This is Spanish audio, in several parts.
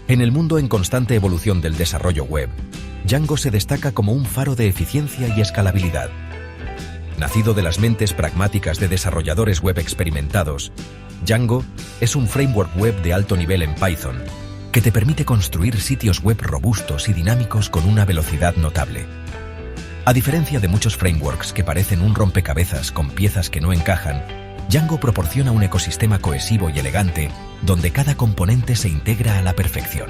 En el mundo en constante evolución del desarrollo web, Django se destaca como un faro de eficiencia y escalabilidad. Nacido de las mentes pragmáticas de desarrolladores web experimentados, Django es un framework web de alto nivel en Python que te permite construir sitios web robustos y dinámicos con una velocidad notable. A diferencia de muchos frameworks que parecen un rompecabezas con piezas que no encajan, Django proporciona un ecosistema cohesivo y elegante donde cada componente se integra a la perfección.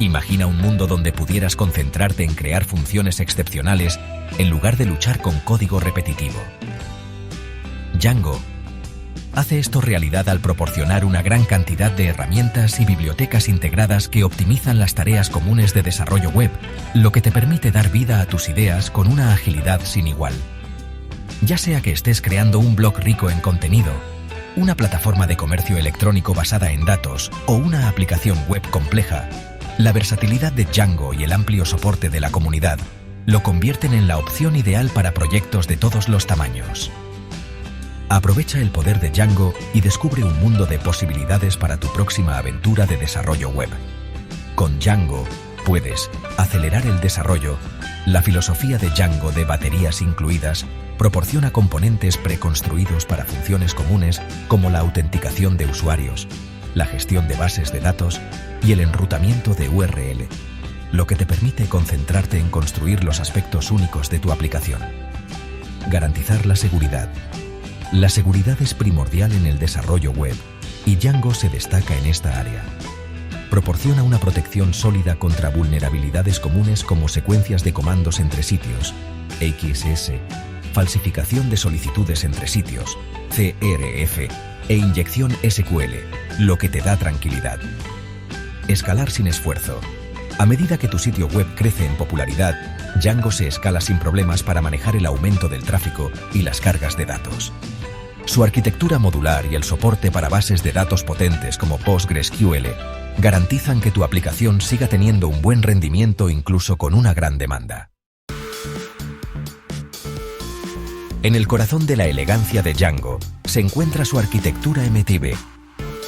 Imagina un mundo donde pudieras concentrarte en crear funciones excepcionales en lugar de luchar con código repetitivo. Django hace esto realidad al proporcionar una gran cantidad de herramientas y bibliotecas integradas que optimizan las tareas comunes de desarrollo web, lo que te permite dar vida a tus ideas con una agilidad sin igual. Ya sea que estés creando un blog rico en contenido, una plataforma de comercio electrónico basada en datos o una aplicación web compleja, la versatilidad de Django y el amplio soporte de la comunidad lo convierten en la opción ideal para proyectos de todos los tamaños. Aprovecha el poder de Django y descubre un mundo de posibilidades para tu próxima aventura de desarrollo web. Con Django puedes acelerar el desarrollo. La filosofía de Django de baterías incluidas proporciona componentes preconstruidos para funciones comunes como la autenticación de usuarios, la gestión de bases de datos y el enrutamiento de URL, lo que te permite concentrarte en construir los aspectos únicos de tu aplicación. Garantizar la seguridad. La seguridad es primordial en el desarrollo web y Django se destaca en esta área. Proporciona una protección sólida contra vulnerabilidades comunes como secuencias de comandos entre sitios, XS, falsificación de solicitudes entre sitios, CRF, e inyección SQL, lo que te da tranquilidad. Escalar sin esfuerzo. A medida que tu sitio web crece en popularidad, Django se escala sin problemas para manejar el aumento del tráfico y las cargas de datos. Su arquitectura modular y el soporte para bases de datos potentes como PostgreSQL garantizan que tu aplicación siga teniendo un buen rendimiento incluso con una gran demanda. En el corazón de la elegancia de Django se encuentra su arquitectura MTB,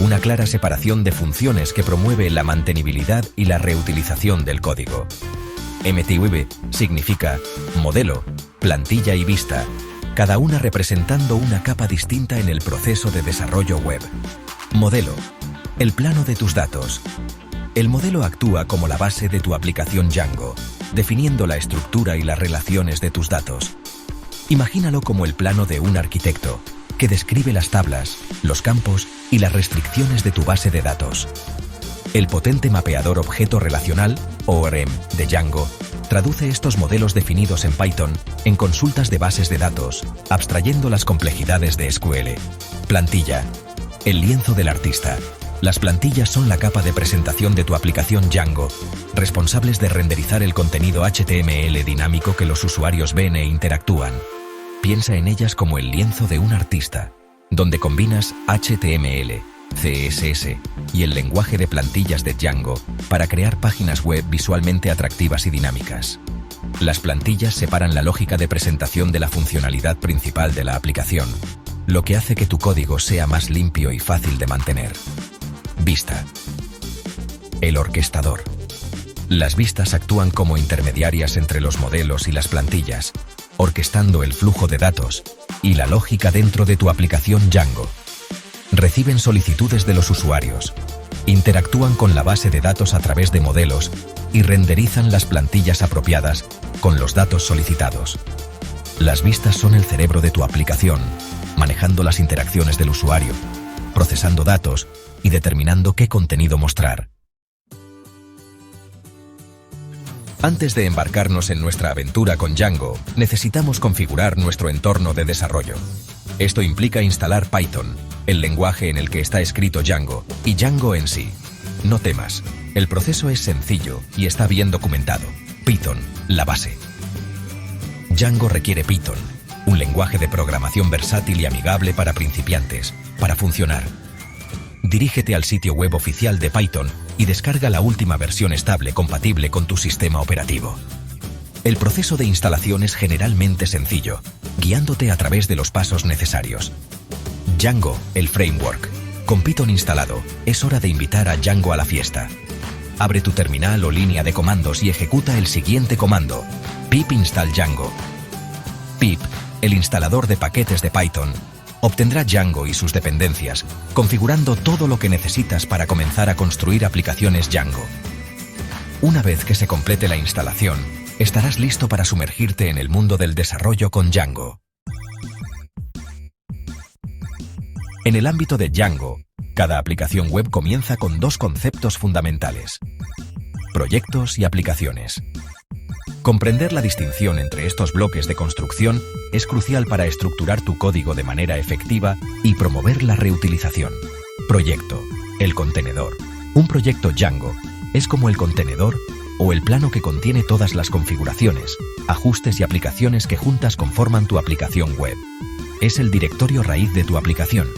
una clara separación de funciones que promueve la mantenibilidad y la reutilización del código. MTB significa modelo, plantilla y vista, cada una representando una capa distinta en el proceso de desarrollo web. Modelo, el plano de tus datos. El modelo actúa como la base de tu aplicación Django, definiendo la estructura y las relaciones de tus datos. Imagínalo como el plano de un arquitecto, que describe las tablas, los campos y las restricciones de tu base de datos. El potente mapeador objeto relacional, ORM, de Django, traduce estos modelos definidos en Python en consultas de bases de datos, abstrayendo las complejidades de SQL. Plantilla, el lienzo del artista. Las plantillas son la capa de presentación de tu aplicación Django, responsables de renderizar el contenido HTML dinámico que los usuarios ven e interactúan. Piensa en ellas como el lienzo de un artista, donde combinas HTML, CSS y el lenguaje de plantillas de Django para crear páginas web visualmente atractivas y dinámicas. Las plantillas separan la lógica de presentación de la funcionalidad principal de la aplicación, lo que hace que tu código sea más limpio y fácil de mantener. Vista. El orquestador. Las vistas actúan como intermediarias entre los modelos y las plantillas, orquestando el flujo de datos y la lógica dentro de tu aplicación Django. Reciben solicitudes de los usuarios, interactúan con la base de datos a través de modelos y renderizan las plantillas apropiadas con los datos solicitados. Las vistas son el cerebro de tu aplicación, manejando las interacciones del usuario, procesando datos y determinando qué contenido mostrar. Antes de embarcarnos en nuestra aventura con Django, necesitamos configurar nuestro entorno de desarrollo. Esto implica instalar Python, el lenguaje en el que está escrito Django, y Django en sí. No temas, el proceso es sencillo y está bien documentado. Python, la base. Django requiere Python, un lenguaje de programación versátil y amigable para principiantes, para funcionar. Dirígete al sitio web oficial de Python y descarga la última versión estable compatible con tu sistema operativo. El proceso de instalación es generalmente sencillo, guiándote a través de los pasos necesarios. Django, el framework. Con Python instalado, es hora de invitar a Django a la fiesta. Abre tu terminal o línea de comandos y ejecuta el siguiente comando: pip install Django. Pip, el instalador de paquetes de Python, obtendrá Django y sus dependencias, configurando todo lo que necesitas para comenzar a construir aplicaciones Django. Una vez que se complete la instalación, estarás listo para sumergirte en el mundo del desarrollo con Django. En el ámbito de Django, cada aplicación web comienza con dos conceptos fundamentales: proyectos y aplicaciones. Comprender la distinción entre estos bloques de construcción es crucial para estructurar tu código de manera efectiva y promover la reutilización. Proyecto, el contenedor. Un proyecto Django es como el contenedor o el plano que contiene todas las configuraciones, ajustes y aplicaciones que juntas conforman tu aplicación web. Es el directorio raíz de tu aplicación.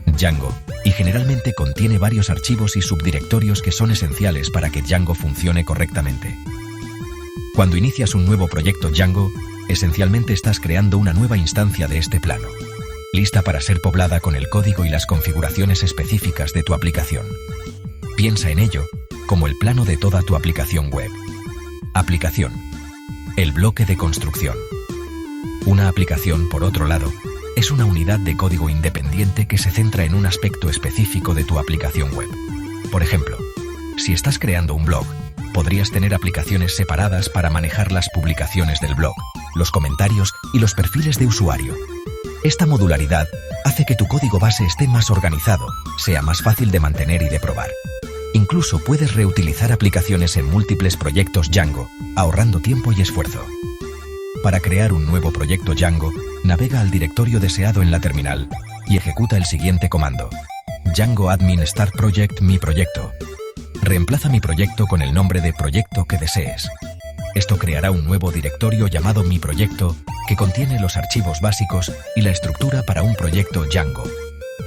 Django, y generalmente contiene varios archivos y subdirectorios que son esenciales para que Django funcione correctamente. Cuando inicias un nuevo proyecto Django, esencialmente estás creando una nueva instancia de este plano, lista para ser poblada con el código y las configuraciones específicas de tu aplicación. Piensa en ello como el plano de toda tu aplicación web. Aplicación. El bloque de construcción. Una aplicación, por otro lado, es una unidad de código independiente que se centra en un aspecto específico de tu aplicación web. Por ejemplo, si estás creando un blog, podrías tener aplicaciones separadas para manejar las publicaciones del blog, los comentarios y los perfiles de usuario. Esta modularidad hace que tu código base esté más organizado, sea más fácil de mantener y de probar. Incluso puedes reutilizar aplicaciones en múltiples proyectos Django, ahorrando tiempo y esfuerzo. Para crear un nuevo proyecto Django, navega al directorio deseado en la terminal y ejecuta el siguiente comando: Django admin start project mi proyecto. Reemplaza mi proyecto con el nombre de proyecto que desees. Esto creará un nuevo directorio llamado mi proyecto que contiene los archivos básicos y la estructura para un proyecto Django.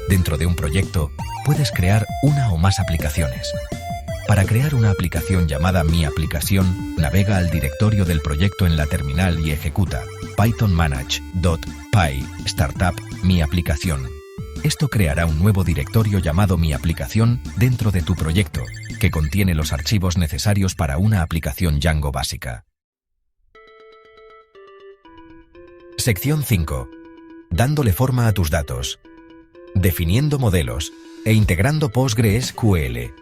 Dentro de un proyecto, puedes crear una o más aplicaciones. Para crear una aplicación llamada Mi Aplicación, navega al directorio del proyecto en la terminal y ejecuta python manage.py startup Mi Aplicación. Esto creará un nuevo directorio llamado Mi Aplicación dentro de tu proyecto, que contiene los archivos necesarios para una aplicación Django básica. Sección 5. Dándole forma a tus datos. Definiendo modelos e integrando PostgreSQL.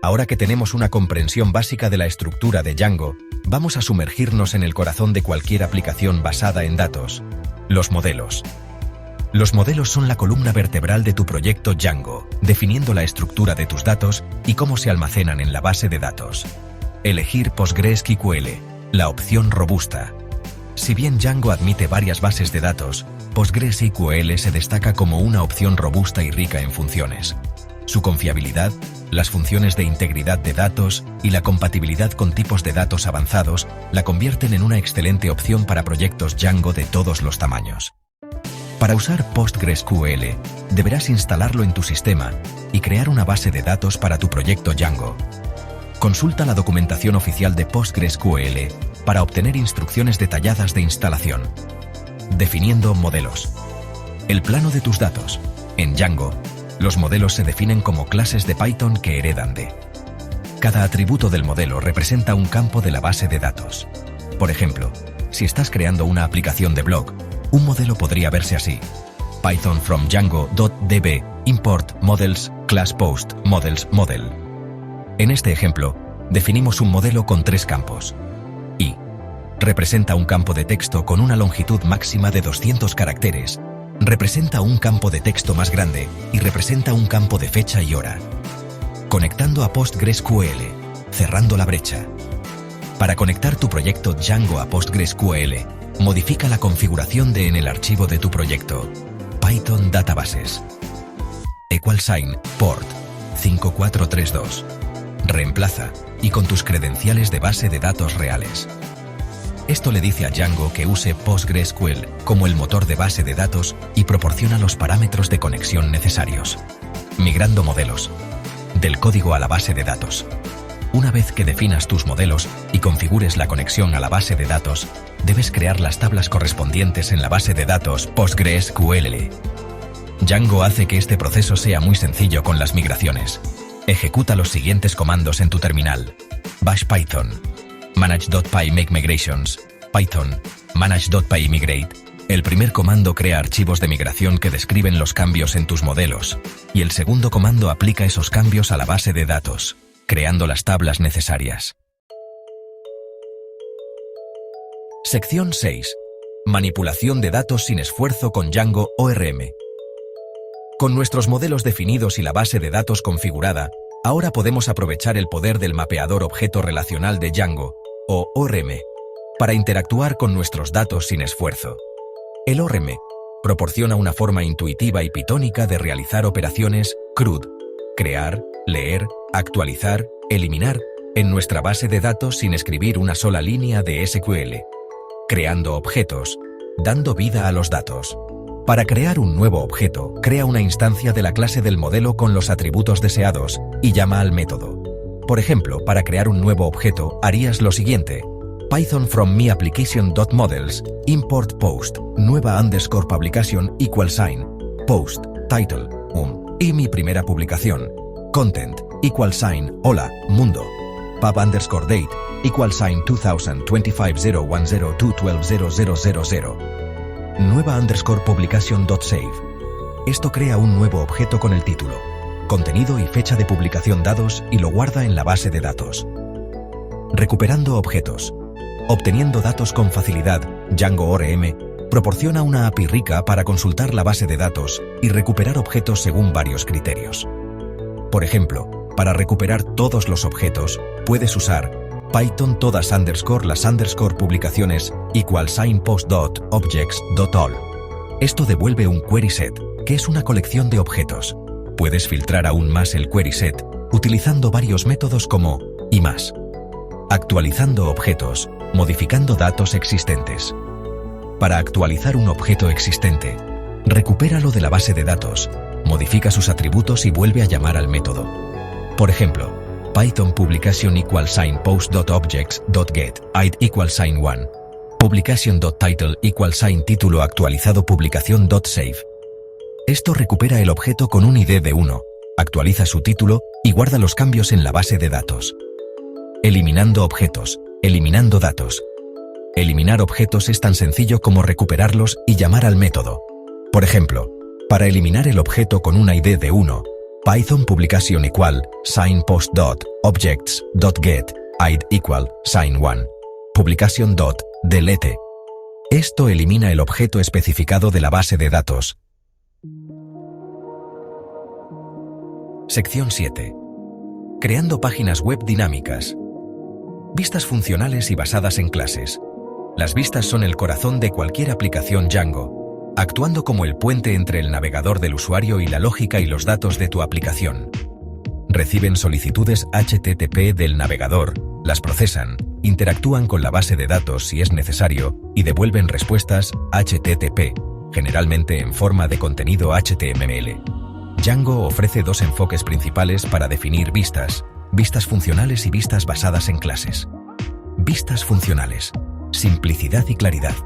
Ahora que tenemos una comprensión básica de la estructura de Django, vamos a sumergirnos en el corazón de cualquier aplicación basada en datos: los modelos. Los modelos son la columna vertebral de tu proyecto Django, definiendo la estructura de tus datos y cómo se almacenan en la base de datos. Elegir PostgreSQL, la opción robusta. Si bien Django admite varias bases de datos, PostgreSQL se destaca como una opción robusta y rica en funciones. Su confiabilidad, las funciones de integridad de datos y la compatibilidad con tipos de datos avanzados la convierten en una excelente opción para proyectos Django de todos los tamaños. Para usar PostgreSQL, deberás instalarlo en tu sistema y crear una base de datos para tu proyecto Django. Consulta la documentación oficial de PostgreSQL para obtener instrucciones detalladas de instalación. Definiendo modelos. El plano de tus datos. En Django, los modelos se definen como clases de Python que heredan de. Cada atributo del modelo representa un campo de la base de datos. Por ejemplo, si estás creando una aplicación de blog, un modelo podría verse así: Python from Django.db import models class post models model. En este ejemplo, definimos un modelo con 3 campos. I representa un campo de texto con una longitud máxima de 200 caracteres. Representa un campo de texto más grande y representa un campo de fecha y hora. Conectando a PostgreSQL, cerrando la brecha. Para conectar tu proyecto Django a PostgreSQL, modifica la configuración en el archivo de tu proyecto. Python Databases. =sign port 5432. Reemplaza y con tus credenciales de base de datos reales. Esto le dice a Django que use PostgreSQL como el motor de base de datos y proporciona los parámetros de conexión necesarios. Migrando modelos. Del código a la base de datos. Una vez que definas tus modelos y configures la conexión a la base de datos, debes crear las tablas correspondientes en la base de datos PostgreSQL. Django hace que este proceso sea muy sencillo con las migraciones. Ejecuta los siguientes comandos en tu terminal. Bash Python. Manage.py make migrations. Python. Manage.py migrate. El primer comando crea archivos de migración que describen los cambios en tus modelos. Y el segundo comando aplica esos cambios a la base de datos, creando las tablas necesarias. Sección 6. Manipulación de datos sin esfuerzo con Django ORM. Con nuestros modelos definidos y la base de datos configurada, ahora podemos aprovechar el poder del mapeador objeto relacional de Django, o ORM, para interactuar con nuestros datos sin esfuerzo. El ORM proporciona una forma intuitiva y pitónica de realizar operaciones CRUD, crear, leer, actualizar, eliminar, en nuestra base de datos sin escribir una sola línea de SQL, creando objetos, dando vida a los datos. Para crear un nuevo objeto, crea una instancia de la clase del modelo con los atributos deseados y llama al método. Por ejemplo, para crear un nuevo objeto, harías lo siguiente: Python from my application.models, import post, nueva _publication =sign, post, title, y mi primera publicación, content, =sign, hola, mundo, pub _date, =sign 2025-0102-120000. Nueva _publication.save. Esto crea un nuevo objeto con el título, contenido y fecha de publicación dados y lo guarda en la base de datos. Recuperando objetos. Obteniendo datos con facilidad, Django ORM proporciona una API rica para consultar la base de datos y recuperar objetos según varios criterios. Por ejemplo, para recuperar todos los objetos, puedes usar Python todas las publicaciones =sign post.objects.all. Esto devuelve un query set, que es una colección de objetos. Puedes filtrar aún más el query set utilizando varios métodos como y más. Actualizando objetos, modificando datos existentes. Para actualizar un objeto existente, recupéralo de la base de datos, modifica sus atributos y vuelve a llamar al método. Por ejemplo, Python publication =sign post.objects.get id =sign 1. Publication.title =sign título actualizado publicación.save. Esto recupera el objeto con un ID de 1, actualiza su título y guarda los cambios en la base de datos. Eliminando objetos, eliminando datos. Eliminar objetos es tan sencillo como recuperarlos y llamar al método. Por ejemplo, para eliminar el objeto con un ID de 1, Python publication =sign post.objects.get id =sign 1. Publication.delete. Esto elimina el objeto especificado de la base de datos. Sección 7. Creando páginas web dinámicas. Vistas funcionales y basadas en clases. Las vistas son el corazón de cualquier aplicación Django, actuando como el puente entre el navegador del usuario y la lógica y los datos de tu aplicación. Reciben solicitudes HTTP del navegador, las procesan, interactúan con la base de datos si es necesario y devuelven respuestas HTTP, generalmente en forma de contenido HTML. Django ofrece dos enfoques principales para definir vistas: vistas funcionales y vistas basadas en clases. Vistas funcionales. Simplicidad y claridad.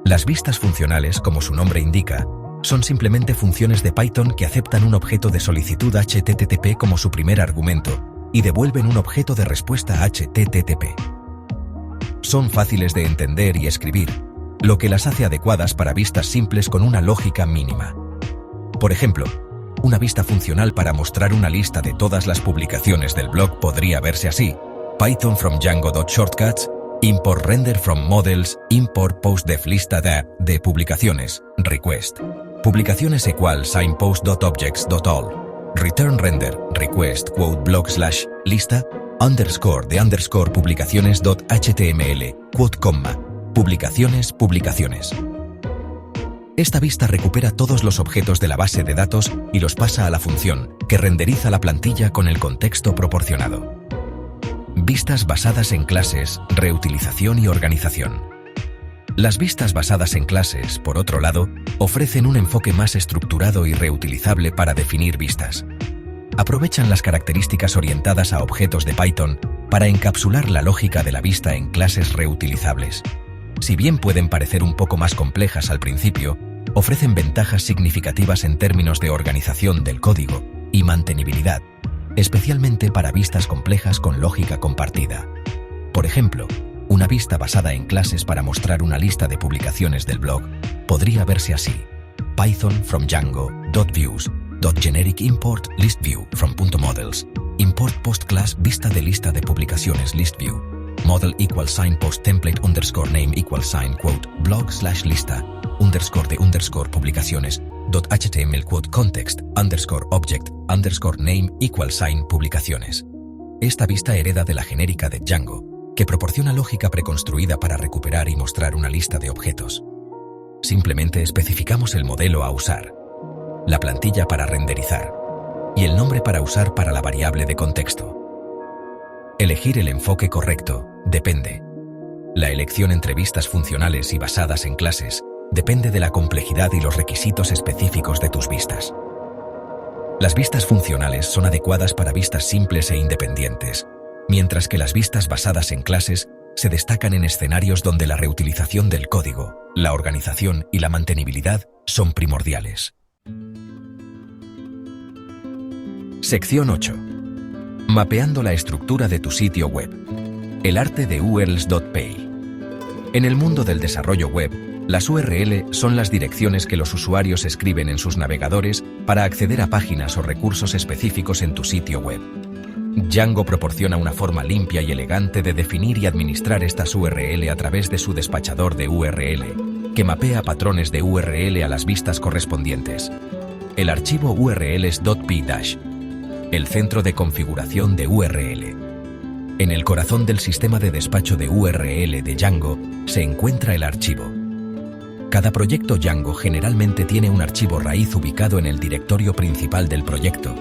Las vistas funcionales, como su nombre indica, son simplemente funciones de Python que aceptan un objeto de solicitud HTTP como su primer argumento y devuelven un objeto de respuesta HTTP. Son fáciles de entender y escribir, lo que las hace adecuadas para vistas simples con una lógica mínima. Por ejemplo, una vista funcional para mostrar una lista de todas las publicaciones del blog podría verse así: Python from Django.shortcuts, import render from models, import postdef lista de publicaciones, request. Publicaciones =sign post.objects.all. Return render, request quote blog / lista _ publicaciones.html, quote comma, publicaciones. Esta vista recupera todos los objetos de la base de datos y los pasa a la función, que renderiza la plantilla con el contexto proporcionado. Vistas basadas en clases, reutilización y organización. Las vistas basadas en clases, por otro lado, ofrecen un enfoque más estructurado y reutilizable para definir vistas. Aprovechan las características orientadas a objetos de Python para encapsular la lógica de la vista en clases reutilizables. Si bien pueden parecer un poco más complejas al principio, ofrecen ventajas significativas en términos de organización del código y mantenibilidad, especialmente para vistas complejas con lógica compartida. Por ejemplo, una vista basada en clases para mostrar una lista de publicaciones del blog podría verse así: Python from Django.views.generic import list view from .models import post class vista de lista de publicaciones list view model = post template _name = quote blog / lista _ publicaciones .html context _object _ name = publicaciones. Esta vista hereda de la genérica de Django, que proporciona lógica preconstruida para recuperar y mostrar una lista de objetos. Simplemente especificamos el modelo a usar, la plantilla para renderizar y el nombre para usar para la variable de contexto. Elegir el enfoque correcto depende. La elección entre vistas funcionales y basadas en clases depende de la complejidad y los requisitos específicos de tus vistas. Las vistas funcionales son adecuadas para vistas simples e independientes, mientras que las vistas basadas en clases se destacan en escenarios donde la reutilización del código, la organización y la mantenibilidad son primordiales. Sección 8. Mapeando la estructura de tu sitio web. El arte de URLs.py. En el mundo del desarrollo web, las URL son las direcciones que los usuarios escriben en sus navegadores para acceder a páginas o recursos específicos en tu sitio web. Django proporciona una forma limpia y elegante de definir y administrar estas URL a través de su despachador de URL, que mapea patrones de URL a las vistas correspondientes. El archivo urls.py-, el centro de configuración de URL. En el corazón del sistema de despacho de URL de Django se encuentra el archivo. Cada proyecto Django generalmente tiene un archivo raíz ubicado en el directorio principal del proyecto,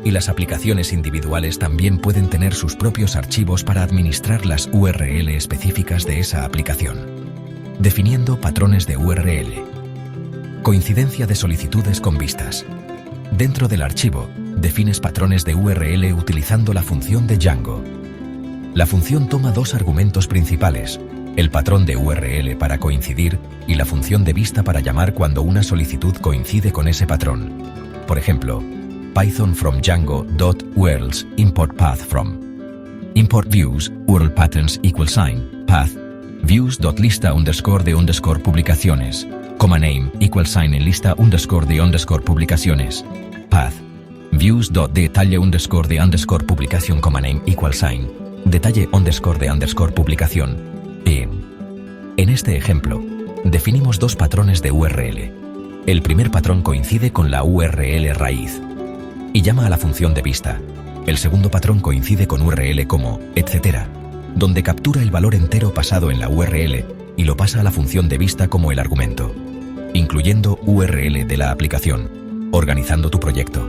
y las aplicaciones individuales también pueden tener sus propios archivos para administrar las URL específicas de esa aplicación. Definiendo patrones de URL. Coincidencia de solicitudes con vistas. Dentro del archivo, defines patrones de URL utilizando la función de Django. La función toma dos argumentos principales: el patrón de URL para coincidir y la función de vista para llamar cuando una solicitud coincide con ese patrón. Por ejemplo, Python from Django.urls import path from import views URL patterns = path views.lista _ publicaciones name = en lista _ publicaciones path views.detalle _ publicación name = detalle _ publicación. En este ejemplo, definimos dos patrones de URL. El primer patrón coincide con la URL raíz y llama a la función de vista. El segundo patrón coincide con URL como etc., donde captura el valor entero pasado en la URL y lo pasa a la función de vista como el argumento, incluyendo URL de la aplicación, organizando tu proyecto.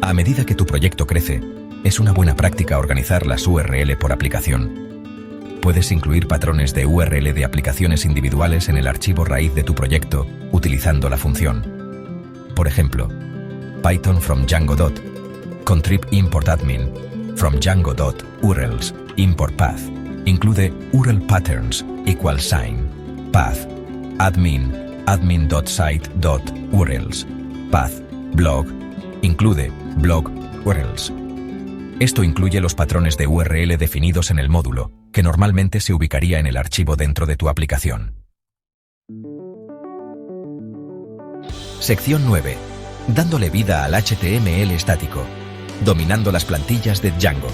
A medida que tu proyecto crece, es una buena práctica organizar las URL por aplicación. Puedes incluir patrones de URL de aplicaciones individuales en el archivo raíz de tu proyecto utilizando la función. Por ejemplo, Python from Django. Contrib import admin from Django.urls import path include URL patterns = path admin.site.urls path blog include blog URLs. Esto incluye los patrones de URL definidos en el módulo, que normalmente se ubicaría en el archivo dentro de tu aplicación. Sección 9. Dándole vida al HTML estático, dominando las plantillas de Django.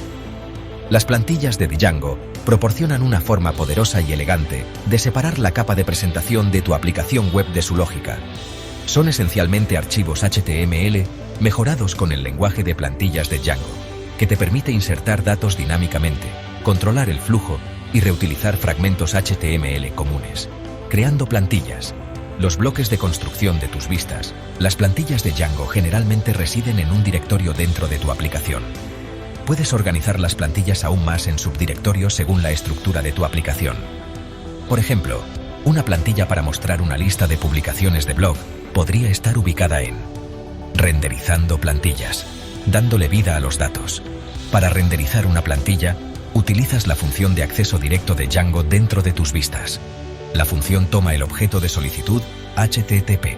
Las plantillas de Django proporcionan una forma poderosa y elegante de separar la capa de presentación de tu aplicación web de su lógica. Son esencialmente archivos HTML mejorados con el lenguaje de plantillas de Django, que te permite insertar datos dinámicamente, controlar el flujo y reutilizar fragmentos HTML comunes, creando plantillas. Los bloques de construcción de tus vistas. Las plantillas de Django generalmente residen en un directorio dentro de tu aplicación. Puedes organizar las plantillas aún más en subdirectorios según la estructura de tu aplicación. Por ejemplo, una plantilla para mostrar una lista de publicaciones de blog podría estar ubicada en renderizando plantillas, dándole vida a los datos. Para renderizar una plantilla, utilizas la función de acceso directo de Django dentro de tus vistas. La función toma el objeto de solicitud HTTP,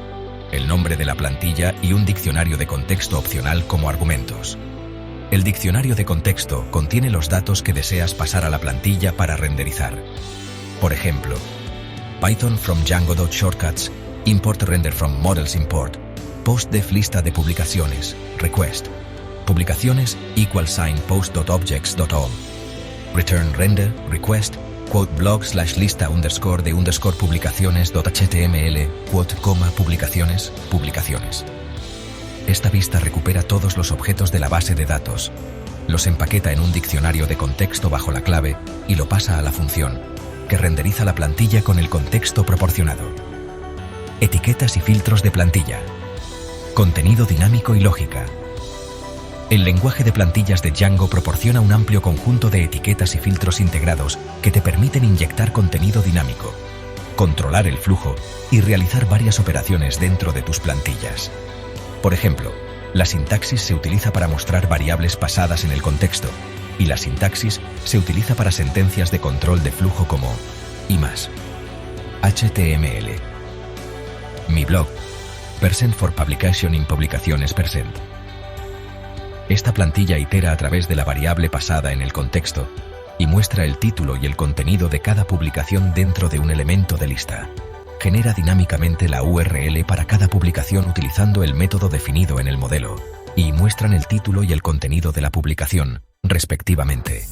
el nombre de la plantilla y un diccionario de contexto opcional como argumentos. El diccionario de contexto contiene los datos que deseas pasar a la plantilla para renderizar. Por ejemplo, Python from Django.shortcuts, import render from models import, postdef lista de publicaciones, request, publicaciones =post.objects.all, return render, request, quote blog / lista _ de publicaciones.html, quote, publicaciones, publicaciones. Esta vista recupera todos los objetos de la base de datos, los empaqueta en un diccionario de contexto bajo la clave y lo pasa a la función, que renderiza la plantilla con el contexto proporcionado. Etiquetas y filtros de plantilla. Contenido dinámico y lógica. El lenguaje de plantillas de Django proporciona un amplio conjunto de etiquetas y filtros integrados que te permiten inyectar contenido dinámico, controlar el flujo y realizar varias operaciones dentro de tus plantillas. Por ejemplo, la sintaxis se utiliza para mostrar variables pasadas en el contexto y la sintaxis se utiliza para sentencias de control de flujo como y más. HTML. Mi blog. %for publication in publicaciones %. Esta plantilla itera a través de la variable pasada en el contexto y muestra el título y el contenido de cada publicación dentro de un elemento de lista. Genera dinámicamente la URL para cada publicación utilizando el método definido en el modelo y muestran el título y el contenido de la publicación, respectivamente.